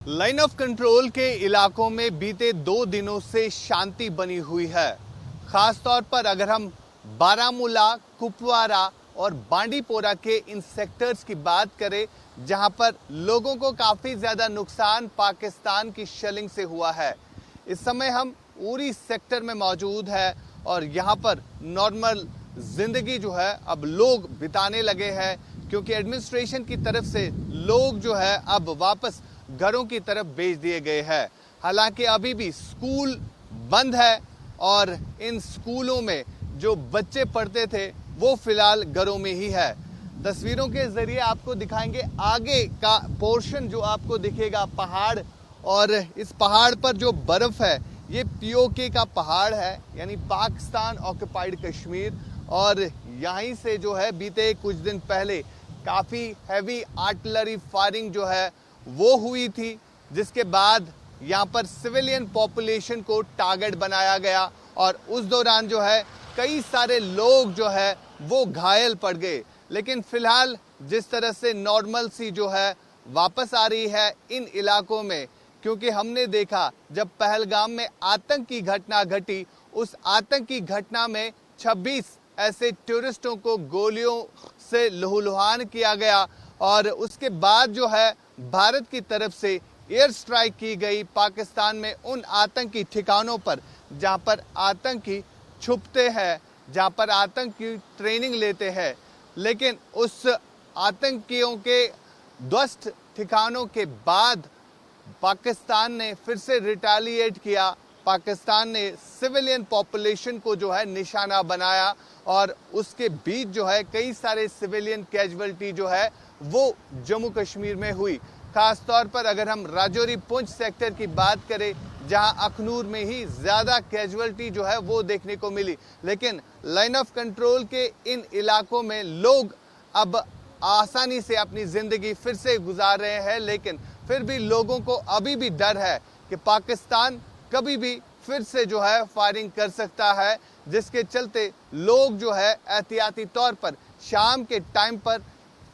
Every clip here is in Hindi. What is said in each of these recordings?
लाइन ऑफ कंट्रोल के इलाकों में बीते 2 दिनों से शांति बनी हुई है। खास तौर पर अगर हम बारामूला, कुपवारा और बांडीपोरा के इन सेक्टर्स की बात करें, जहां पर लोगों को काफी ज्यादा नुकसान पाकिस्तान की शेलिंग से हुआ है। इस समय हम उरी सेक्टर में मौजूद है और यहां पर नॉर्मल जिंदगी जो है अब लोग बिताने लगे हैं, क्योंकि एडमिनिस्ट्रेशन की तरफ से लोग जो है अब वापस घरों की तरफ भेज दिए गए हैं। हालांकि अभी भी स्कूल बंद है और इन स्कूलों में जो बच्चे पढ़ते थे वो फिलहाल घरों में ही है। तस्वीरों के जरिए आपको दिखाएंगे आगे का पोर्शन जो आपको दिखेगा पहाड़, और इस पहाड़ पर जो बर्फ है ये पीओके का पहाड़ है, यानी पाकिस्तान ऑक्युपाइड कश्मीर। और यहीं से जो है बीते कुछ दिन पहले काफी हैवी आर्टिलरी फायरिंग जो है वो हुई थी, जिसके बाद यहाँ पर सिविलियन पॉपुलेशन को टारगेट बनाया गया और उस दौरान जो है कई सारे लोग जो है वो घायल पड़ गए। लेकिन फिलहाल जिस तरह से नॉर्मल सी जो है वापस आ रही है इन इलाकों में, क्योंकि हमने देखा जब पहलगाम में आतंकी घटना घटी, उस आतंकी घटना में 26 ऐसे टूरिस्टों को गोलियों से लहूलुहान किया गया और उसके बाद जो है भारत की तरफ से एयर स्ट्राइक की गई पाकिस्तान में उन आतंकी ठिकानों पर जहां पर आतंकी छुपते हैं, जहां पर आतंकी ट्रेनिंग लेते हैं। लेकिन उस आतंकियों के ध्वस्त ठिकानों के बाद पाकिस्तान ने फिर से रिटेलिएट किया। पाकिस्तान ने सिविलियन पॉपुलेशन को जो है निशाना बनाया और उसके बीच जो है कई सारे सिविलियन कैजुअलिटी जो है वो जम्मू कश्मीर में हुई। खास तौर पर अगर हम राजौरी पुंछ सेक्टर की बात करें, जहां अखनूर में ही ज्यादा कैजुअलिटी जो है वो देखने को मिली। लेकिन लाइन ऑफ कंट्रोल के इन इलाकों में लोग अब आसानी से अपनी जिंदगी फिर से गुजार रहे हैं, लेकिन फिर भी लोगों को अभी भी डर है कि पाकिस्तान कभी भी फिर से जो है फायरिंग कर सकता है, जिसके चलते लोग जो है एहतियाती तौर पर शाम के टाइम पर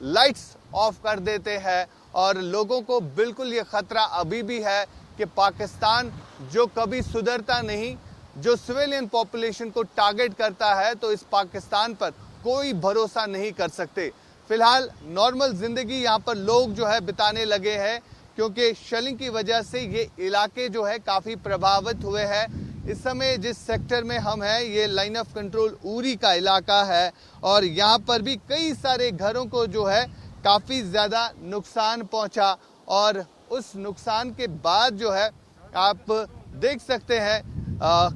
लाइट्स ऑफ कर देते हैं और लोगों को बिल्कुल ये खतरा अभी भी है कि पाकिस्तान जो कभी सुधरता नहीं, जो सिविलियन पॉपुलेशन को टारगेट करता है, तो इस पाकिस्तान पर कोई भरोसा नहीं कर सकते। फिलहाल नॉर्मल जिंदगी यहाँ पर लोग जो है बिताने लगे हैं, क्योंकि शेलिंग की वजह से ये इलाके जो है काफी प्रभावित हुए हैं। इस समय जिस सेक्टर में हम हैं ये लाइन ऑफ कंट्रोल उरी का इलाका है और यहाँ पर भी कई सारे घरों को जो है काफी ज्यादा नुकसान पहुंचा और उस नुकसान के बाद जो है आप देख सकते हैं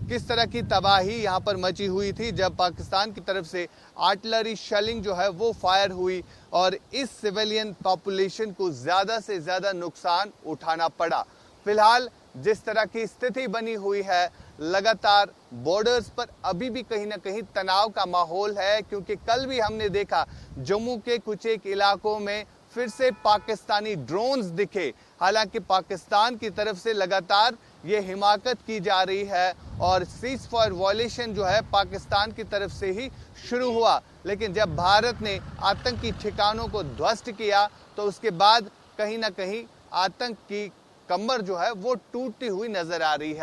किस तरह की तबाही यहाँ पर मची हुई थी जब पाकिस्तान की तरफ से आर्टिलरी शेलिंग जो है वो फायर हुई और इस सिविलियन पॉपुलेशन को ज्यादा से ज्यादा नुकसान उठाना पड़ा। फिलहाल जिस तरह की स्थिति बनी हुई है, लगातार बॉर्डर्स पर अभी भी कहीं ना कहीं तनाव का माहौल है, क्योंकि कल भी हमने देखा जम्मू के कुछ एक इलाकों में फिर से पाकिस्तानी ड्रोन्स दिखे। हालांकि पाकिस्तान की तरफ से लगातार ये हिमाकत की जा रही है और सीज फायर वॉयलेशन जो है पाकिस्तान की तरफ से ही शुरू हुआ, लेकिन जब भारत ने आतंकी ठिकानों को ध्वस्त किया तो उसके बाद कहीं ना कहीं आतंक की कमर जो है वो टूटती हुई नजर आ रही है।